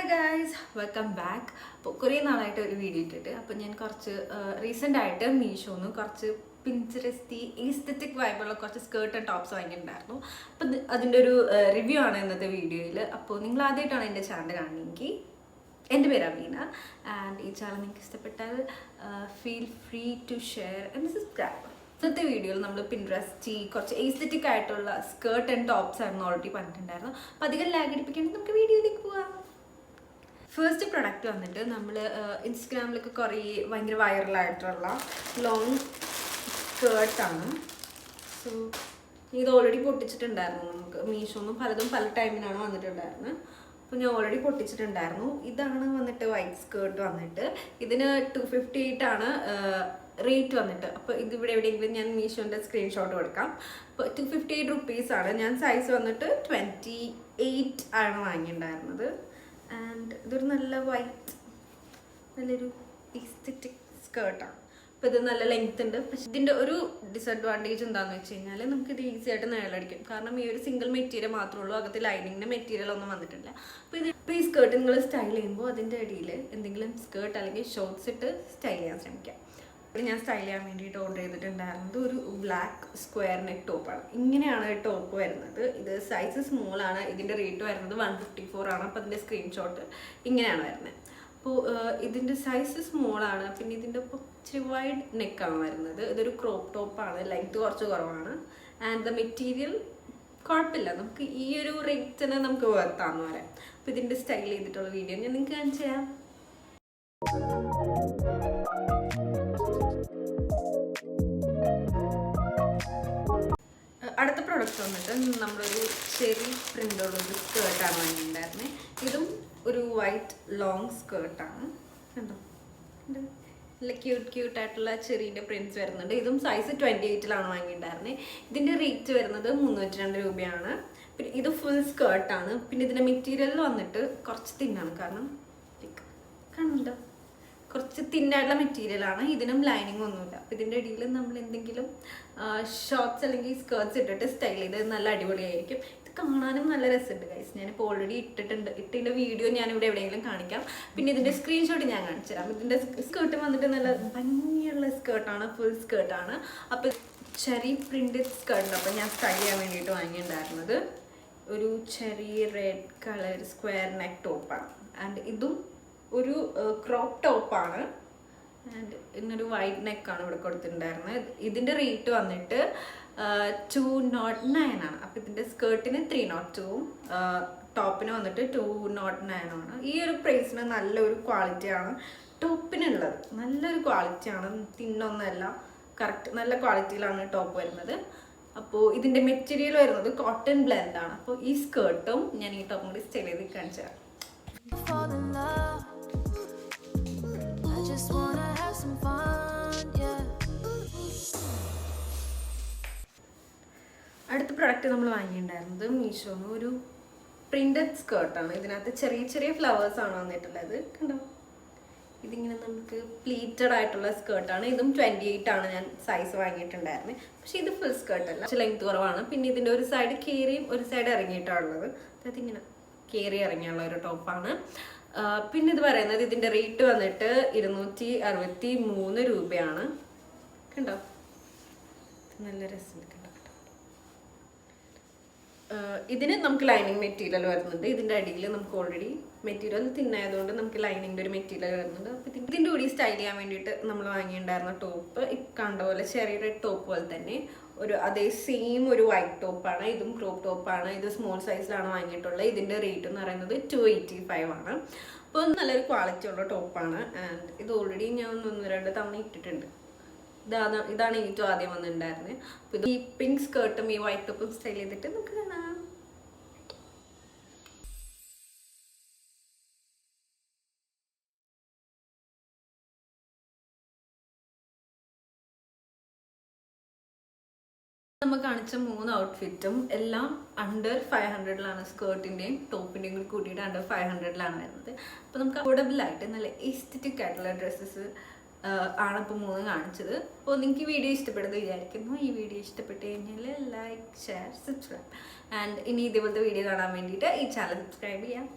Hi guys, welcome back. അപ്പോൾ കുറേ നാളായിട്ട് ഒരു വീഡിയോ ഇട്ടിട്ട് അപ്പോൾ ഞാൻ കുറച്ച് റീസെൻ്റ് ആയിട്ട് മീഷോന്ന് കുറച്ച് പിൻട്രസ്റ്റി ഈസ്തെറ്റിക് വൈബുള്ള കുറച്ച് സ്കേർട്ട് ആൻഡ് ടോപ്സ് വാങ്ങിയിട്ടുണ്ടായിരുന്നു. അപ്പോൾ അതിൻ്റെ ഒരു റിവ്യൂ ആണ് ഇന്നത്തെ വീഡിയോയിൽ. അപ്പോൾ നിങ്ങൾ ആദ്യമായിട്ടാണ് എൻ്റെ ചാനൽ കാണുന്നതെങ്കിൽ എൻ്റെ പേര് അബീന ആൻഡ് ഈ ചാനൽ നിങ്ങൾക്ക് ഇഷ്ടപ്പെട്ടാൽ feel free to share and subscribe. ഇന്നത്തെ വീഡിയോയിൽ നമ്മൾ പിൻട്രസ്റ്റി കുറച്ച് എസ്തെറ്റിക് ആയിട്ടുള്ള സ്കേർട്ട് ആൻഡ് ടോപ്സ് ആയിരുന്നു ഓൾറെഡി പറഞ്ഞിട്ടുണ്ടായിരുന്നു. അപ്പോൾ അധികം ലാഗ് അടിപ്പിക്കേണ്ടത് നമുക്ക് വീഡിയോയിലേക്ക് പോവാം. ഫസ്റ്റ് പ്രൊഡക്റ്റ് വന്നിട്ട് നമ്മൾ ഇൻസ്റ്റഗ്രാമിലൊക്കെ കുറേ ഭയങ്കര വൈറലായിട്ടുള്ള ലോങ് സ്കേർട്ടാണ്. സോ ഇത് ഓൾറെഡി പൊട്ടിച്ചിട്ടുണ്ടായിരുന്നു. നമുക്ക് മീഷോന്നും പലതും പല ടൈമിനാണ് വന്നിട്ടുണ്ടായിരുന്നത്. അപ്പോൾ ഞാൻ ഓൾറെഡി പൊട്ടിച്ചിട്ടുണ്ടായിരുന്നു. ഇതാണ് വന്നിട്ട് വൈറ്റ് സ്കേർട്ട് വന്നിട്ട്. ഇതിന് 258 ആണ് റേറ്റ് വന്നിട്ട്. അപ്പോൾ ഇതിവിടെ എവിടെയെങ്കിലും ഞാൻ മീഷോൻ്റെ സ്ക്രീൻഷോട്ട് കൊടുക്കാം. അപ്പോൾ 258 റുപ്പീസാണ്. ഞാൻ സൈസ് വന്നിട്ട് 28 ആണ് വാങ്ങിയിട്ടുണ്ടായിരുന്നത്. ആൻഡ് ഇതൊരു നല്ല വൈറ്റ് നല്ലൊരു എസ്തെറ്റിക് സ്കേർട്ടാണ്. അപ്പോൾ ഇത് നല്ല ലെങ്ത് ഉണ്ട്. പക്ഷെ ഇതിൻ്റെ ഒരു ഡിസഡ്വാൻറ്റേജ് എന്താണെന്ന് വെച്ച് കഴിഞ്ഞാൽ നമുക്കിത് ഈസി ആയിട്ട് നിഴലടിക്കും. കാരണം ഈ ഒരു സിംഗിൾ മെറ്റീരിയൽ മാത്രമേ ഉള്ളൂ, അകത്ത് ലൈനിങ്ങിൻ്റെ മെറ്റീരിയൽ ഒന്നും വന്നിട്ടില്ല. അപ്പോൾ ഈ സ്കേർട്ട് നിങ്ങൾ സ്റ്റൈൽ ചെയ്യുമ്പോൾ അതിൻ്റെ ഇടയിൽ എന്തെങ്കിലും സ്കേർട്ട് അല്ലെങ്കിൽ ഷോർട്ട്സ് ഇട്ട് സ്റ്റൈൽ ചെയ്യാൻ ശ്രമിക്കാം. അപ്പോൾ ഞാൻ സ്റ്റൈൽ ചെയ്യാൻ വേണ്ടിയിട്ട് ഓർഡർ ചെയ്തിട്ടുണ്ടായിരുന്നത് ഒരു ബ്ലാക്ക് സ്ക്വയർ നെക്ക് ടോപ്പാണ്. ഇങ്ങനെയാണ് ടോപ്പ് വരുന്നത്. ഇത് സൈസ് സ്മോളാണ്. ഇതിൻ്റെ റേറ്റ് വരുന്നത് 154 ആണ്. അപ്പോൾ അതിൻ്റെ സ്ക്രീൻഷോട്ട് ഇങ്ങനെയാണ് വരുന്നത്. അപ്പോൾ ഇതിൻ്റെ സൈസ് സ്മോളാണ്. പിന്നെ ഇതിൻ്റെ ഒപ്പം ഇച്ചിരി വൈഡ് നെക്കാണ് വരുന്നത്. ഇതൊരു ക്രോപ്പ് ടോപ്പാണ്. ലെങ്ത് കുറച്ച് കുറവാണ്. ആൻഡ് ദ മെറ്റീരിയൽ കുഴപ്പമില്ല. നമുക്ക് ഈ ഒരു റേറ്റിന് നമുക്ക് വർത്താന്ന് പറയാം. അപ്പോൾ ഇതിൻ്റെ സ്റ്റൈൽ ചെയ്തിട്ടുള്ള വീഡിയോ ഞാൻ നിങ്ങൾക്ക് കാണിച്ചു തരാം. അടുത്ത പ്രൊഡക്റ്റ് വന്നിട്ട് നമ്മളൊരു ചെറി പ്രിൻ്റുള്ളൊരു സ്കേർട്ടാണ് വാങ്ങിയിട്ടുണ്ടായിരുന്നത്. ഇതും ഒരു വൈറ്റ് ലോങ് സ്കേർട്ടാണ്. കണ്ടോ, നല്ല ക്യൂട്ടായിട്ടുള്ള ചെറീൻ്റെ പ്രിൻറ്റ്സ് വരുന്നുണ്ട്. ഇതും സൈസ് 28 വാങ്ങിയിട്ടുണ്ടായിരുന്നത്. ഇതിൻ്റെ റേറ്റ് വരുന്നത് 302 രൂപയാണ്. പിന്നെ ഇത് ഫുൾ സ്കേർട്ടാണ്. പിന്നെ ഇതിൻ്റെ മെറ്റീരിയൽ വന്നിട്ട് കുറച്ച് തിന്നാണ്. കാരണം കാണുന്നുണ്ടോ, കുറച്ച് തിന്നായിട്ടുള്ള മെറ്റീരിയലാണ്. ഇതിനും ലൈനിങ് ഒന്നുമില്ല. അപ്പോൾ ഇതിൻ്റെ ഇടയിൽ നമ്മൾ എന്തെങ്കിലും ഷോർട്ട്സ് അല്ലെങ്കിൽ സ്കേർട്ട്സ് ഇട്ടിട്ട് സ്റ്റൈൽ ചെയ്ത് നല്ല അടിപൊളിയായിരിക്കും. ഇത് കാണാനും നല്ല രസമുണ്ട് ഗൈസ്. ഞാനിപ്പോൾ ഓൾറെഡി ഇട്ടതിൻ്റെ വീഡിയോ ഞാനിവിടെ എവിടെയെങ്കിലും കാണിക്കാം. പിന്നെ ഇതിൻ്റെ സ്ക്രീൻഷോട്ട് ഞാൻ കാണിച്ചു തരാം. ഇതിൻ്റെ സ്കേർട്ട് വന്നിട്ട് നല്ല ഭംഗിയുള്ള സ്കേർട്ടാണ്, ഫുൾ സ്കേർട്ടാണ്. അപ്പോൾ ചെറി പ്രിൻറ്റഡ് സ്കേർട്ടുണ്ട്. അപ്പോൾ ഞാൻ സ്റ്റൈൽ ചെയ്യാൻ വേണ്ടിയിട്ട് വാങ്ങിയിട്ടുണ്ടായിരുന്നത് ഒരു cherry red colour square neck ടോപ്പാണ്. ആൻഡ് ഇതും ഒരു ക്രോപ്പ് ടോപ്പാണ്. ആൻഡ് ഇന്നൊരു വൈറ്റ് നെക്കാണ് ഇവിടെ കൊടുത്തിട്ടുണ്ടായിരുന്നത്. ഇതിൻ്റെ റേറ്റ് വന്നിട്ട് 209 ആണ്. അപ്പോൾ ഇതിൻ്റെ സ്കേർട്ടിന് 302ഉം ടോപ്പിന് വന്നിട്ട് 209 ആണ്. ഈ ഒരു പ്രൈസിന് നല്ലൊരു ക്വാളിറ്റിയാണ് ടോപ്പിനുള്ളത്. നല്ലൊരു ക്വാളിറ്റിയാണ്, തിന്നൊന്നല്ല, കറക്റ്റ് നല്ല ക്വാളിറ്റിയിലാണ് ടോപ്പ് വരുന്നത്. അപ്പോൾ ഇതിൻ്റെ മെറ്റീരിയൽ വരുന്നത് കോട്ടൺ ബ്ലെൻഡാണ്. അപ്പോൾ ഈ സ്കേർട്ടും ഞാൻ ഈ ടോപ്പും കൂടി സ്റ്റൈൽ ചെയ്ത് കാണിച്ചു തരാം. അടുത്ത പ്രൊഡക്റ്റ് നമ്മൾ വാങ്ങിയിട്ടുണ്ടായിരുന്നത് മീഷോന്ന് ഒരു പ്രിന്റഡ് സ്കേർട്ടാണ്. ഇതിനകത്ത് ചെറിയ ചെറിയ ഫ്ലവേഴ്സാണ് വന്നിട്ടുള്ളത്. കണ്ടോ, ഇതിങ്ങനെ നമുക്ക് പ്ലീറ്റഡ് ആയിട്ടുള്ള സ്കേർട്ടാണ്. ഇതും 28 ആണ് ഞാൻ സൈസ് വാങ്ങിയിട്ടുണ്ടായിരുന്നത്. പക്ഷേ ഇത് ഫുൾ സ്കേർട്ടല്ല, കുറച്ച് ലെങ്ത് കുറവാണ്. പിന്നെ ഇതിൻ്റെ ഒരു സൈഡ് കയറിയും ഒരു സൈഡ് ഇറങ്ങിയിട്ടാണുള്ളത്. അതായത് ഇങ്ങനെ കയറി ഇറങ്ങിയുള്ള ഒരു ടോപ്പാണ്. പിന്നെ ഇത് പറയുന്നത് ഇതിൻ്റെ റേറ്റ് വന്നിട്ട് 263 രൂപയാണ്. കണ്ടോ, നല്ല രസമുണ്ട്. കണ്ടോ, ഇതിന് നമുക്ക് ലൈനിങ് മെറ്റീരിയൽ വരുന്നുണ്ട്. ഇതിൻ്റെ അടിയിൽ നമുക്ക് ഓൾറെഡി മെറ്റീരിയൽ തിന്നായതുകൊണ്ട് നമുക്ക് ലൈനിങ്ങിൻ്റെ ഒരു മെറ്റീരിയൽ വരുന്നുണ്ട്. അപ്പോൾ ഇതിൻ്റെ കൂടി സ്റ്റൈൽ ചെയ്യാൻ വേണ്ടിയിട്ട് നമ്മൾ വാങ്ങിയിട്ടുണ്ടായിരുന്ന ടോപ്പ് കണ്ട പോലെ ചെറിയ റെഡ് ടോപ്പ് പോലെ തന്നെ ഒരു അതേ സെയിം ഒരു വൈറ്റ് ടോപ്പാണ്. ഇതും ക്രോപ്പ് ടോപ്പാണ്. ഇത് സ്മോൾ സൈസിലാണ് വാങ്ങിയിട്ടുള്ളത്. ഇതിൻ്റെ റേറ്റ് എന്ന് പറയുന്നത് 285 ആണ്. അപ്പോൾ നല്ലൊരു ക്വാളിറ്റി ഉള്ള ടോപ്പാണ്. ആൻഡ് ഇത് ഓൾറെഡി ഞാൻ 1-2 തവണ ഇട്ടിട്ടുണ്ട്. ഇതാണ് ഏറ്റവും ആദ്യം വന്നിട്ടുണ്ടായിരുന്നത്. അപ്പോൾ ഇത് ഈ പിങ്ക് സ്കേർട്ടും ഈ വൈറ്റ് ടോപ്പും സ്റ്റൈൽ ചെയ്തിട്ട് നമുക്ക് കാണാം. നമ്മൾ കാണിച്ച 3 ഔട്ട്ഫിറ്റും എല്ലാം അണ്ടർ 500 സ്കേർട്ടിൻ്റെയും ടോപ്പിൻ്റെയും കൂടി കൂട്ടിയിട്ട് അണ്ടർ 500 വരുന്നത്. അപ്പോൾ നമുക്ക് അഫോർഡബിളായിട്ട് നല്ല എസ്തെറ്റിക് ആയിട്ടുള്ള ഡ്രസ്സസ് ആണ് ഇപ്പോൾ 3 കാണിച്ചത്. അപ്പോൾ നിങ്ങൾക്ക് ഈ വീഡിയോ ഇഷ്ടപ്പെടുന്നത് വിചാരിക്കുന്നു. ഈ വീഡിയോ ഇഷ്ടപ്പെട്ട് കഴിഞ്ഞാൽ ലൈക്ക്, ഷെയർ, സബ്സ്ക്രൈബ്. ആൻഡ് ഇനി ഇതേപോലത്തെ വീഡിയോ കാണാൻ വേണ്ടിയിട്ട് ഈ ചാനൽ സബ്സ്ക്രൈബ് ചെയ്യാം.